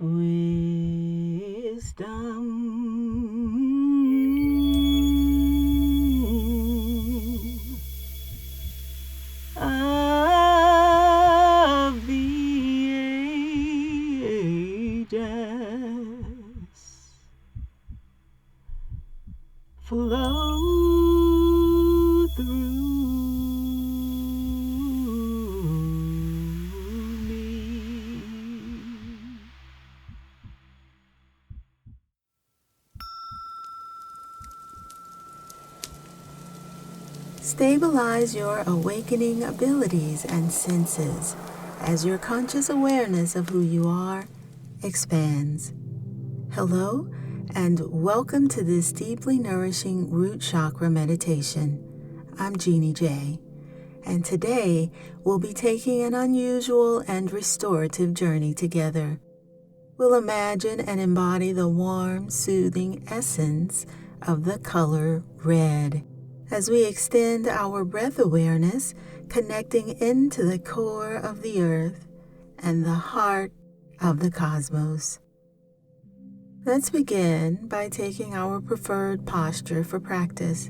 wisdom of the ages flow through me. Stabilize your awakening abilities and senses as your conscious awareness of who you are expands. Hello, and welcome to this deeply nourishing root chakra meditation. I'm Jeannie J, and today we'll be taking an unusual and restorative journey together. We'll imagine and embody the warm, soothing essence of the color red as we extend our breath awareness, connecting into the core of the earth and the heart of the cosmos. Let's begin by taking our preferred posture for practice.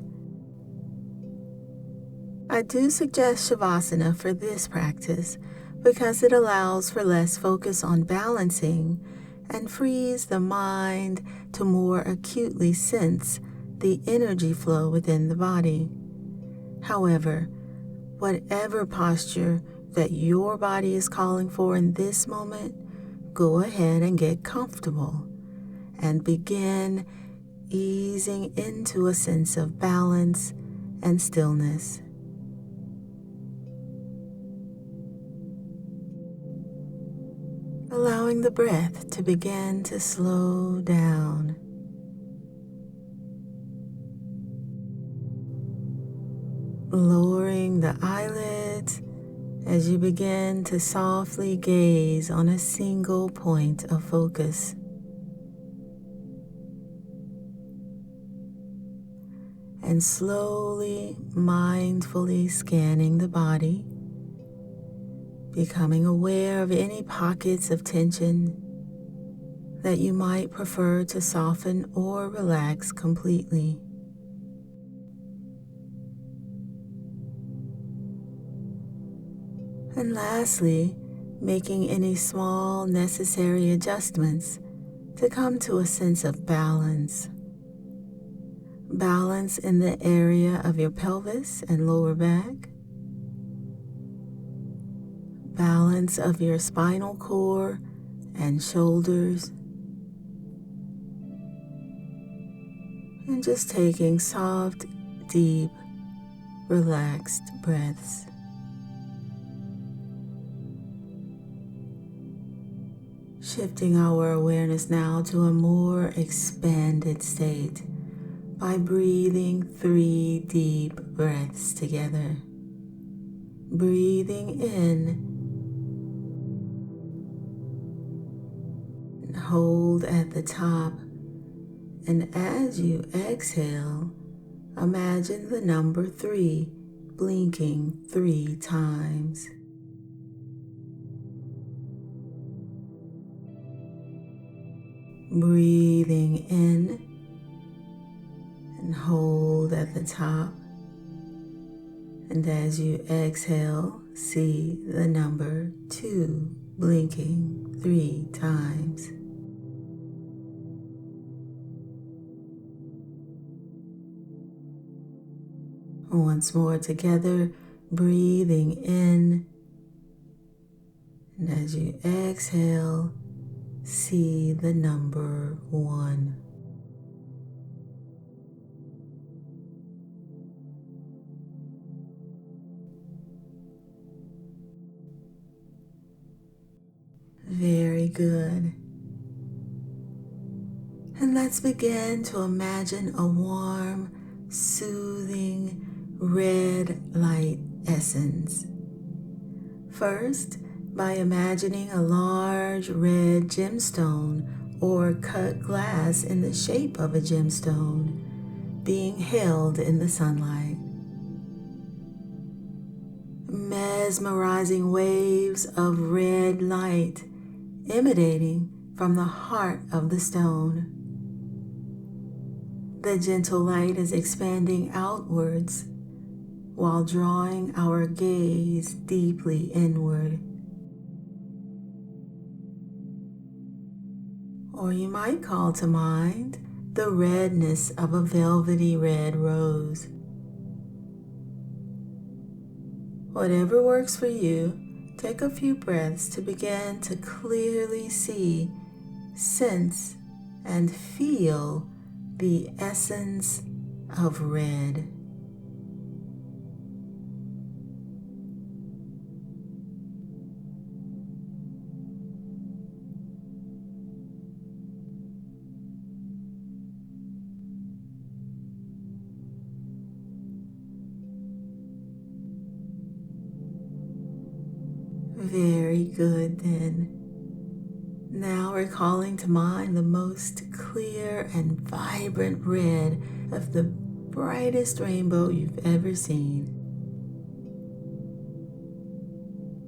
I do suggest Shavasana for this practice because it allows for less focus on balancing and frees the mind to more acutely sense the energy flow within the body. However, whatever posture that your body is calling for in this moment, go ahead and get comfortable and begin easing into a sense of balance and stillness. Allowing the breath to begin to slow down. Lowering the eyelids as you begin to softly gaze on a single point of focus. And slowly, mindfully scanning the body, becoming aware of any pockets of tension that you might prefer to soften or relax completely. And lastly, making any small necessary adjustments to come to a sense of balance. Balance in the area of your pelvis and lower back. Balance of your spinal cord and shoulders. And just taking soft, deep, relaxed breaths. Shifting our awareness now to a more expanded state by breathing 3 deep breaths together. Breathing in and hold at the top, and as you exhale, imagine the number 3 blinking 3 times. Breathing in and hold at the top, and as you exhale, see the number 2 blinking 3 times. Once more together, breathing in, and as you exhale, see the number 1. Very good. And let's begin to imagine a warm, soothing, red light essence. First, by imagining a large red gemstone or cut glass in the shape of a gemstone being held in the sunlight. Mesmerizing waves of red light emanating from the heart of the stone. The gentle light is expanding outwards while drawing our gaze deeply inward. Or you might call to mind the redness of a velvety red rose. Whatever works for you, take a few breaths to begin to clearly see, sense, and feel the essence of red. Very good then. Now we're calling to mind the most clear and vibrant red of the brightest rainbow you've ever seen.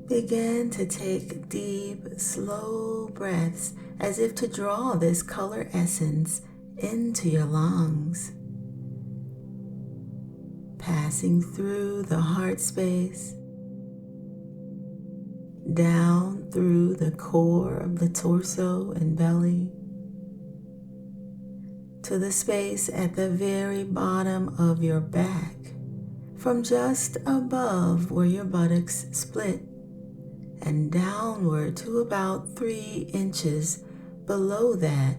Begin to take deep, slow breaths as if to draw this color essence into your lungs, passing through the heart space, down through the core of the torso and belly, to the space at the very bottom of your back, from just above where your buttocks split, and downward to about 3 inches below that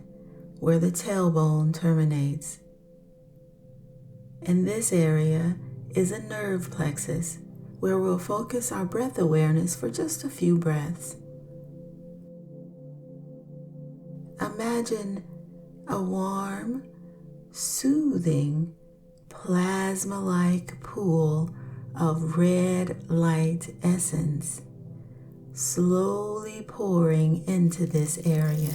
where the tailbone terminates. In this area is a nerve plexus where we'll focus our breath awareness for just a few breaths. Imagine a warm, soothing, plasma-like pool of red light essence slowly pouring into this area.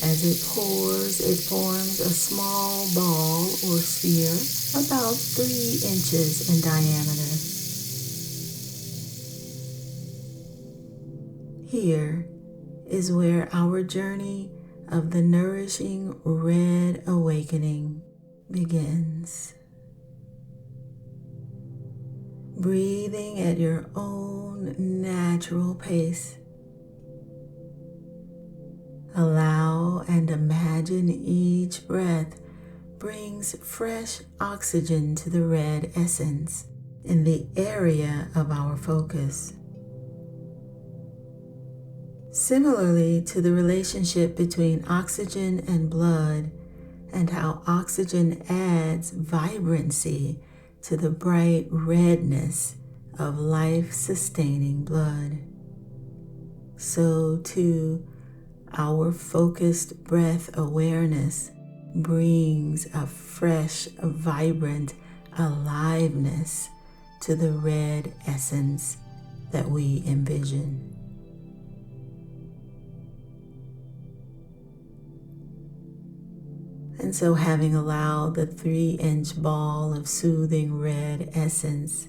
As it pours, it forms a small ball or sphere about 3 inches in diameter. Here is where our journey of the nourishing red awakening begins. Breathing at your own natural pace. Allow and imagine each breath brings fresh oxygen to the red essence in the area of our focus. Similarly to the relationship between oxygen and blood and how oxygen adds vibrancy to the bright redness of life-sustaining blood, so too our focused breath awareness brings a fresh, vibrant aliveness to the red essence that we envision. And so, having allowed the 3-inch ball of soothing red essence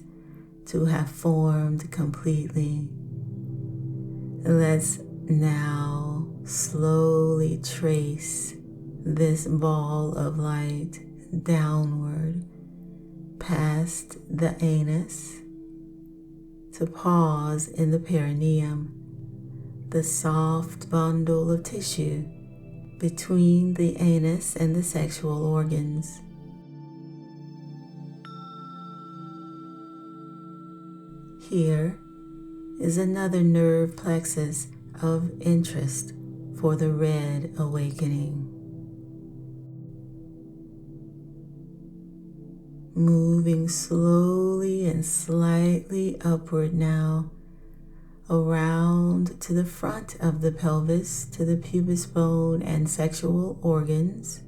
to have formed completely, let's now slowly trace this ball of light downward past the anus to pause in the perineum, the soft bundle of tissue between the anus and the sexual organs. Here is another nerve plexus of interest for the red awakening. Moving slowly and slightly upward now, around to the front of the pelvis, to the pubis bone and sexual organs,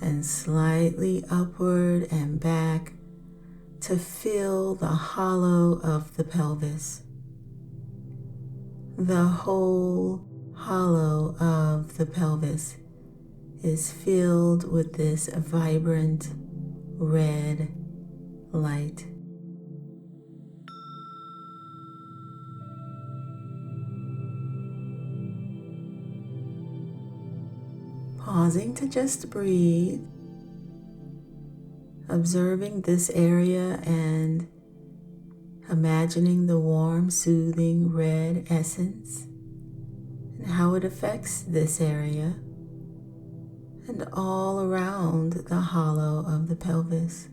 and slightly upward and back to fill the hollow of the pelvis. The whole hollow of the pelvis is filled with this vibrant red light. Pausing to just breathe, observing this area and imagining the warm, soothing red essence and how it affects this area and all around the hollow of the pelvis.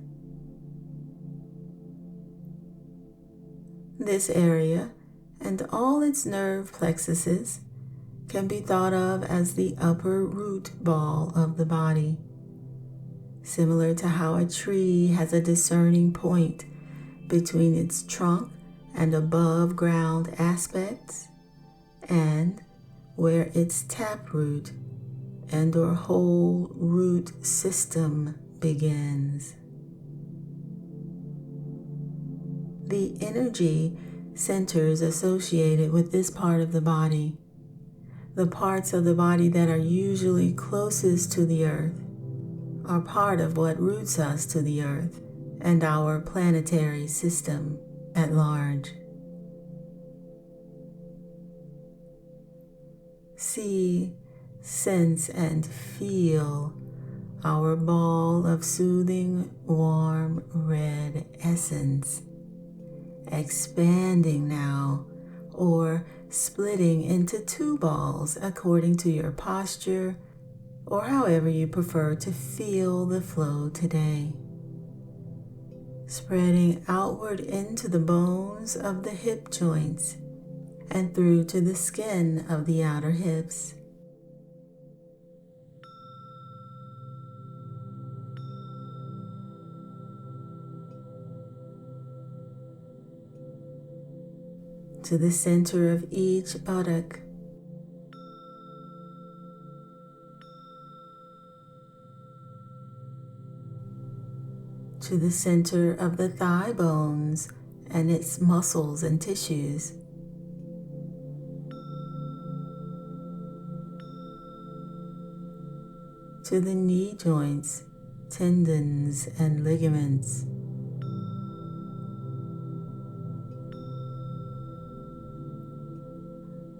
This area and all its nerve plexuses can be thought of as the upper root ball of the body, similar to how a tree has a discerning point between its trunk and above ground aspects, and where its taproot and or whole root system begins. The energy centers associated with this part of the body, the parts of the body that are usually closest to the earth, are part of what roots us to the earth and our planetary system at large. See, sense, and feel our ball of soothing, warm, red essence expanding now, or splitting into two balls according to your posture or however you prefer to feel the flow today. Spreading outward into the bones of the hip joints and through to the skin of the outer hips. To the center of each buttock. To the center of the thigh bones and its muscles and tissues. To the knee joints, tendons, and ligaments.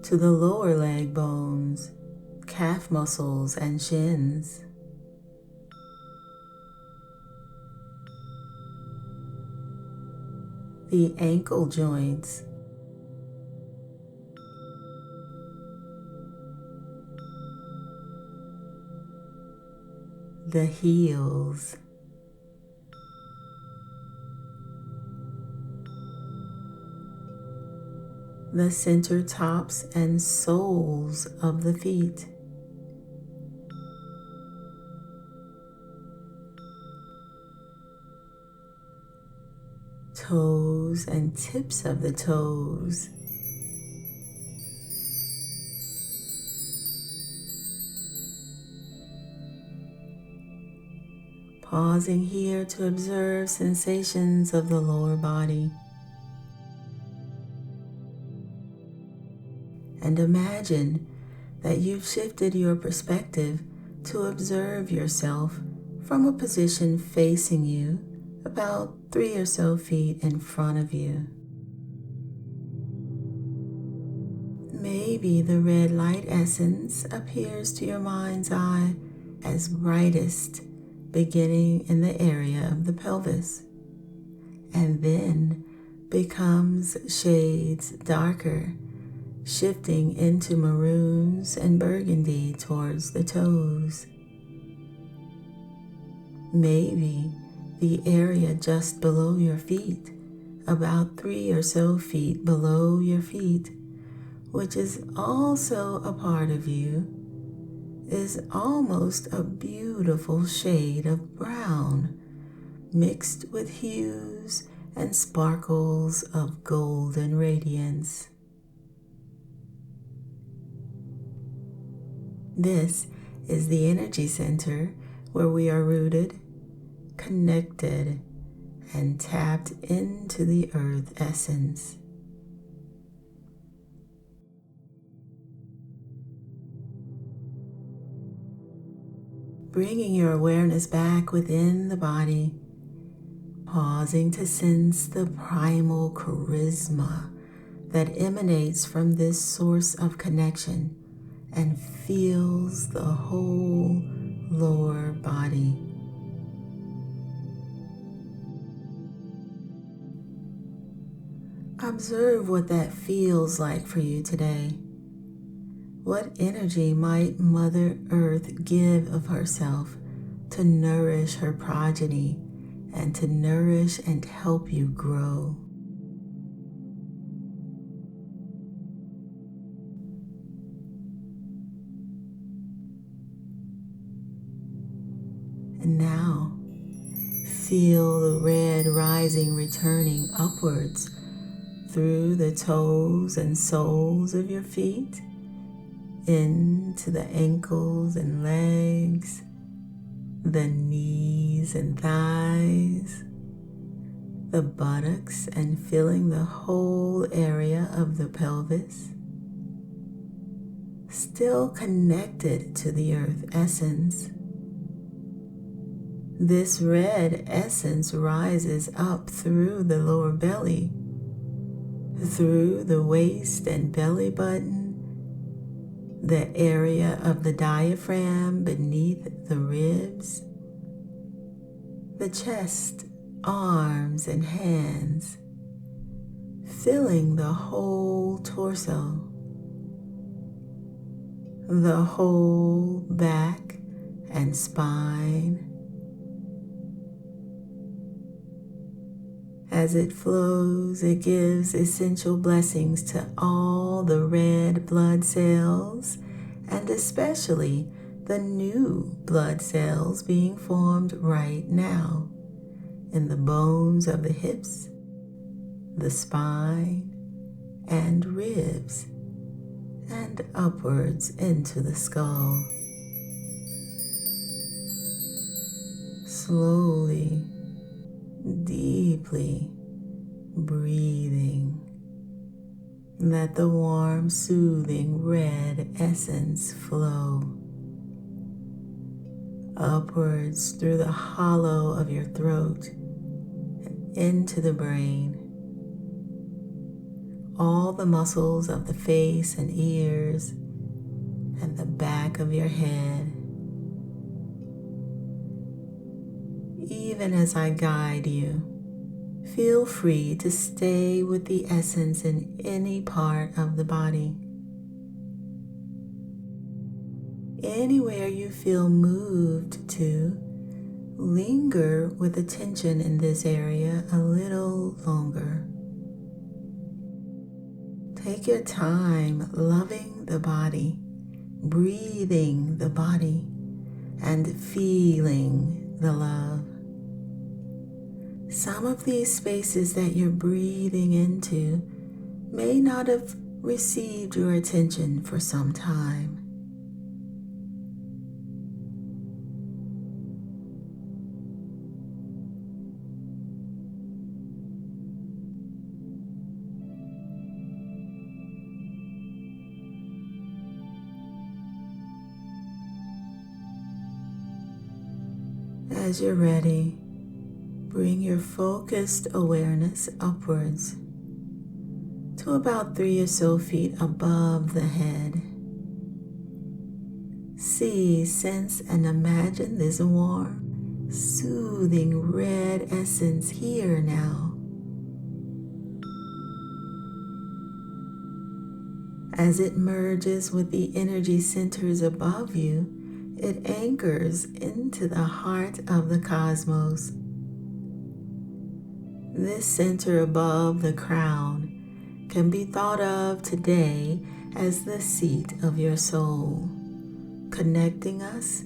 To the lower leg bones, calf muscles, and shins. The ankle joints. The heels. The center tops and soles of the feet. Toes and tips of the toes. Pausing here to observe sensations of the lower body. And imagine that you've shifted your perspective to observe yourself from a position facing you about 3 or so feet in front of you. Maybe the red light essence appears to your mind's eye as brightest, beginning in the area of the pelvis, and then becomes shades darker, shifting into maroons and burgundy towards the toes. Maybe the area just below your feet, about 3 or so feet below your feet, which is also a part of you, is almost a beautiful shade of brown, mixed with hues and sparkles of golden radiance. This is the energy center where we are rooted, connected, and tapped into the earth essence. Bringing your awareness back within the body, pausing to sense the primal charisma that emanates from this source of connection and feels the whole lower body. Observe what that feels like for you today. What energy might Mother Earth give of herself to nourish her progeny and to nourish and help you grow? And now, feel the red rising, returning upwards through the toes and soles of your feet, into the ankles and legs, the knees and thighs, the buttocks, and filling the whole area of the pelvis. Still connected to the earth essence. This red essence rises up through the lower belly, through the waist and belly button, the area of the diaphragm beneath the ribs, the chest, arms, and hands, filling the whole torso, the whole back and spine. As it flows, it gives essential blessings to all the red blood cells, and especially the new blood cells being formed right now in the bones of the hips, the spine, and ribs, and upwards into the skull. Slowly, deeply breathing, let the warm, soothing red essence flow upwards through the hollow of your throat and into the brain. All the muscles of the face and ears and the back of your head. Even as I guide you, feel free to stay with the essence in any part of the body. Anywhere you feel moved to, linger with attention in this area a little longer. Take your time loving the body, breathing the body, and feeling the love. Some of these spaces that you're breathing into may not have received your attention for some time. As you're ready, bring your focused awareness upwards to about 3 or so feet above the head. See, sense, and imagine this warm, soothing red essence here now. As it merges with the energy centers above you, it anchors into the heart of the cosmos. This center above the crown can be thought of today as the seat of your soul, connecting us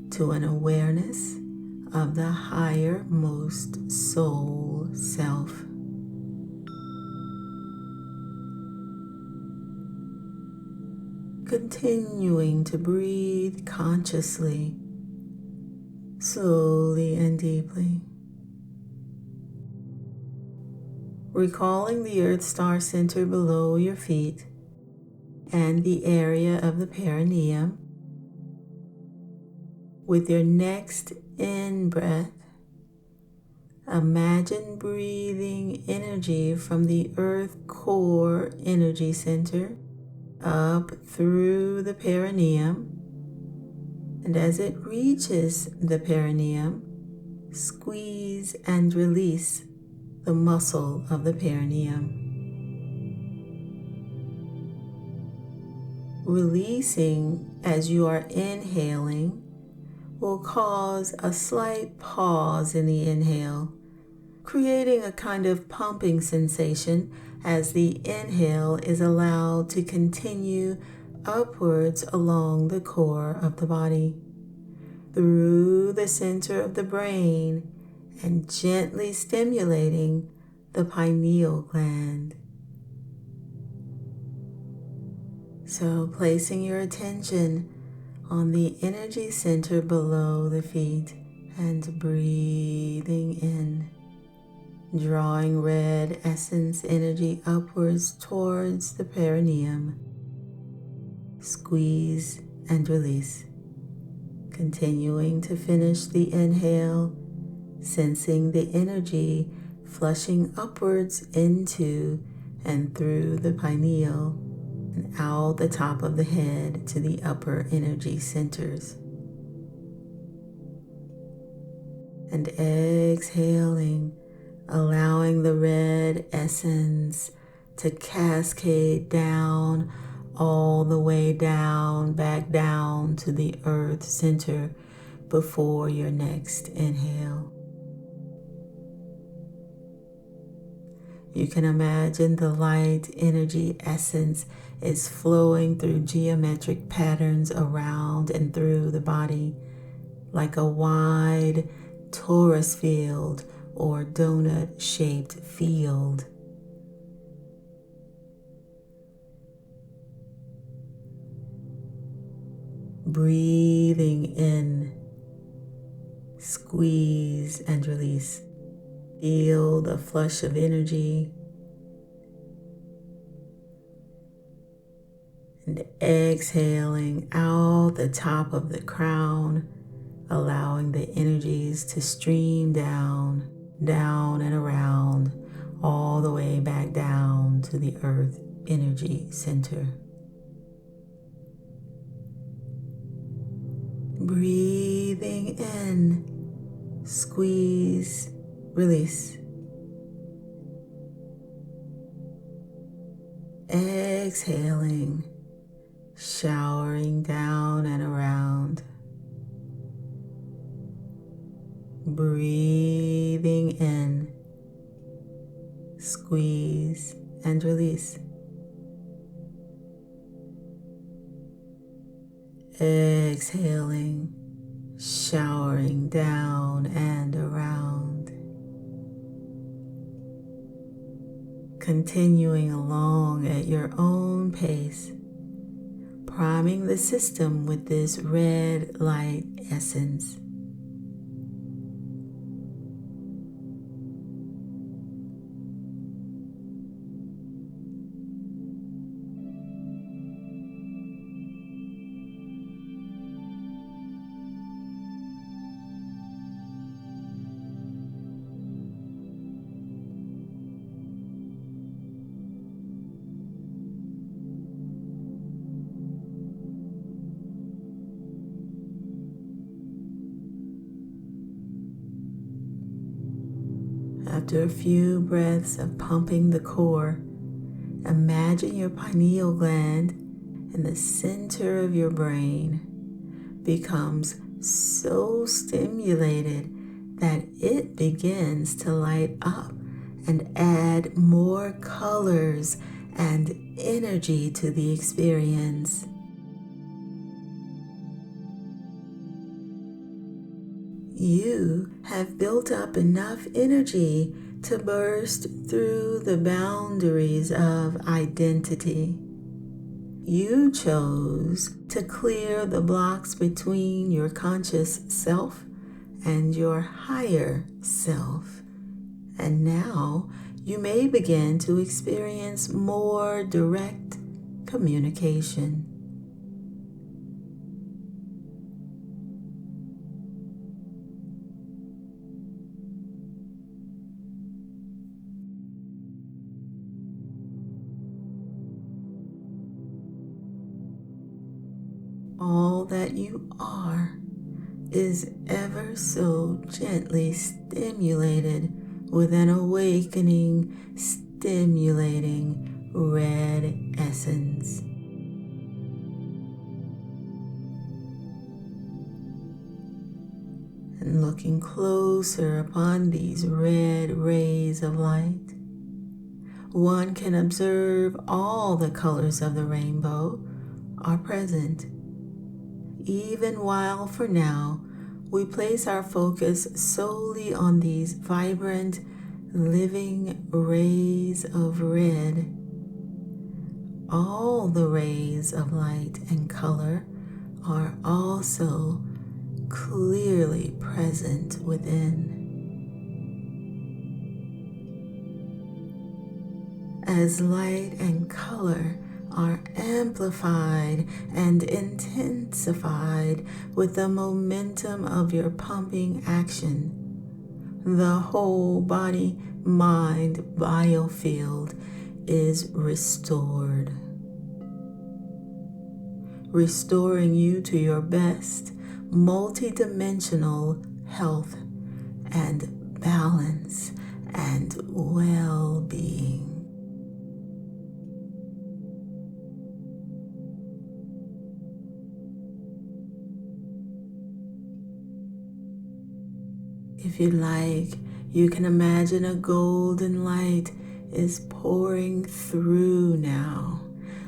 to an awareness of the higher-most soul self. Continuing to breathe consciously, slowly and deeply. Recalling the Earth Star Center below your feet and the area of the perineum. With your next in-breath, imagine breathing energy from the Earth Core Energy Center up through the perineum. And as it reaches the perineum, squeeze and release the muscle of the perineum. Releasing as you are inhaling will cause a slight pause in the inhale, creating a kind of pumping sensation as the inhale is allowed to continue upwards along the core of the body, through the center of the brain, and gently stimulating the pineal gland. So placing your attention on the energy center below the feet and breathing in, drawing red essence energy upwards towards the perineum. Squeeze and release. Continuing to finish the inhale, sensing the energy flushing upwards into and through the pineal and out the top of the head to the upper energy centers. And exhaling, allowing the red essence to cascade down, all the way down, back down to the earth center before your next inhale. You can imagine the light energy essence is flowing through geometric patterns around and through the body, like a wide torus field or donut-shaped field. Breathing in, squeeze and release. Feel the flush of energy. And exhaling out the top of the crown, allowing the energies to stream down, down and around, all the way back down to the earth energy center. Breathing in, squeeze, release. Exhaling, showering down and around. Breathing in, squeeze and release. Exhaling, showering down and around. Continuing along at your own pace, priming the system with this red light essence. After a few breaths of pumping the core, imagine your pineal gland in the center of your brain becomes so stimulated that it begins to light up and add more colors and energy to the experience. You have built up enough energy to burst through the boundaries of identity. You chose to clear the blocks between your conscious self and your higher self. And now you may begin to experience more direct communication. All that you are is ever so gently stimulated with an awakening, stimulating red essence. And looking closer upon these red rays of light, one can observe all the colors of the rainbow are present, even while for now we place our focus solely on these vibrant, living rays of red. All the rays of light and color are also clearly present within. As light and color are amplified and intensified with the momentum of your pumping action, the whole body mind biofield is restored, restoring you to your best multidimensional health and balance and well-being. If you'd like, you can imagine a golden light is pouring through now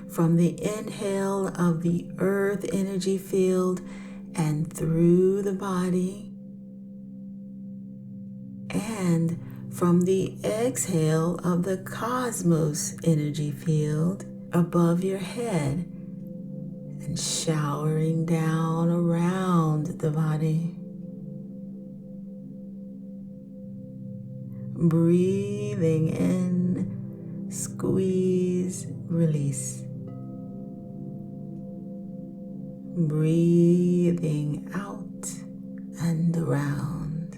from the inhale of the earth energy field and through the body, and from the exhale of the cosmos energy field above your head and showering down around the body. Breathing in, squeeze, release. Breathing out and around.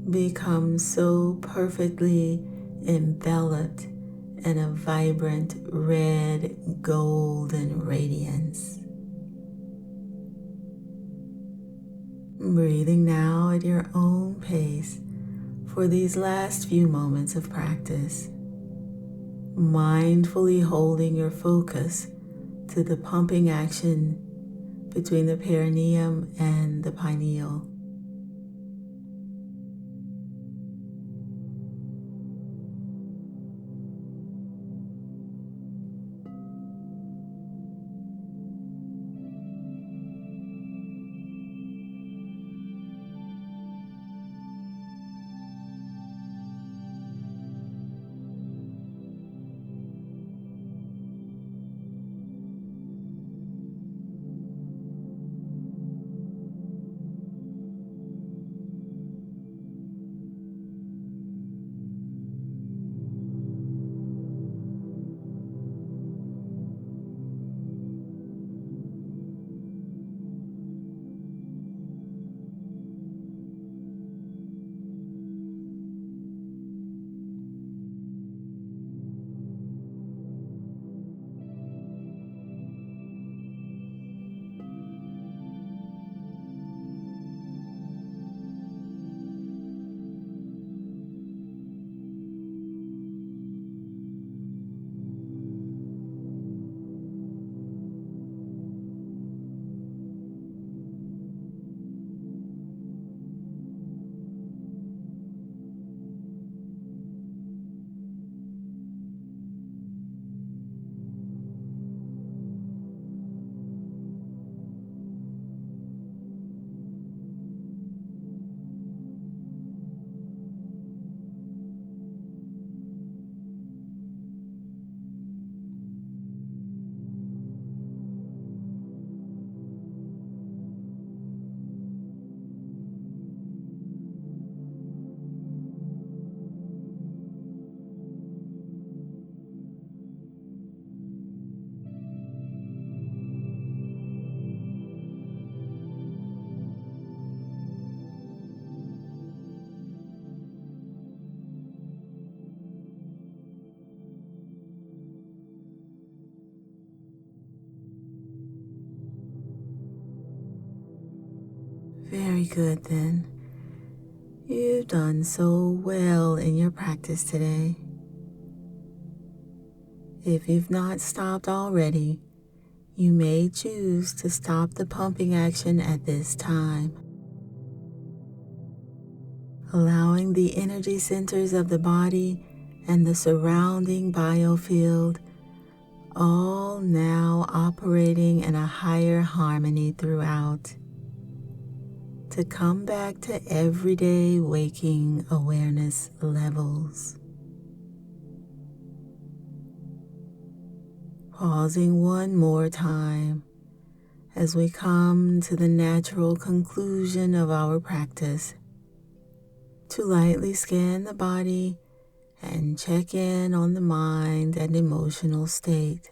Become so perfectly enveloped in a vibrant red golden radiance. Breathing now at your own pace for these last few moments of practice, mindfully holding your focus to the pumping action between the perineum and the pineal. Very good then. You've done so well in your practice today. If you've not stopped already, you may choose to stop the pumping action at this time, allowing the energy centers of the body and the surrounding biofield all now operating in a higher harmony throughout, to come back to everyday waking awareness levels. Pausing one more time as we come to the natural conclusion of our practice, to lightly scan the body and check in on the mind and emotional state.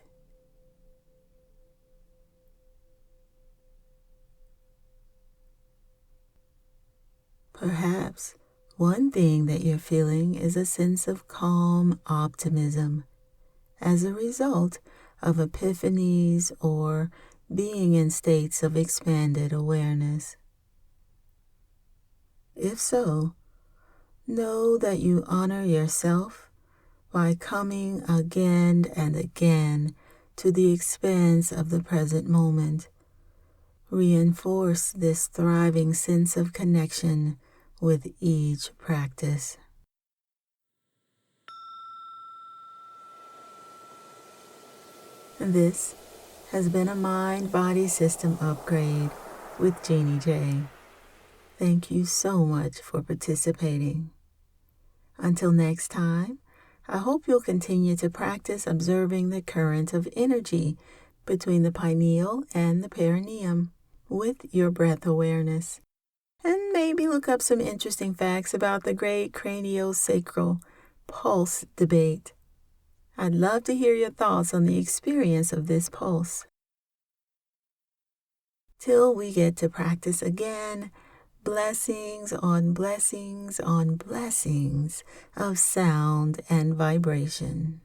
Perhaps one thing that you're feeling is a sense of calm optimism as a result of epiphanies or being in states of expanded awareness. If so, know that you honor yourself by coming again and again to the expanse of the present moment. Reinforce this thriving sense of connection with each practice. This has been a mind-body system upgrade with Jeannie J. Thank you so much for participating. Until next time, I hope you'll continue to practice observing the current of energy between the pineal and the perineum with your breath awareness. And maybe look up some interesting facts about the great craniosacral pulse debate. I'd love to hear your thoughts on the experience of this pulse. Till we get to practice again, blessings on blessings on blessings of sound and vibration.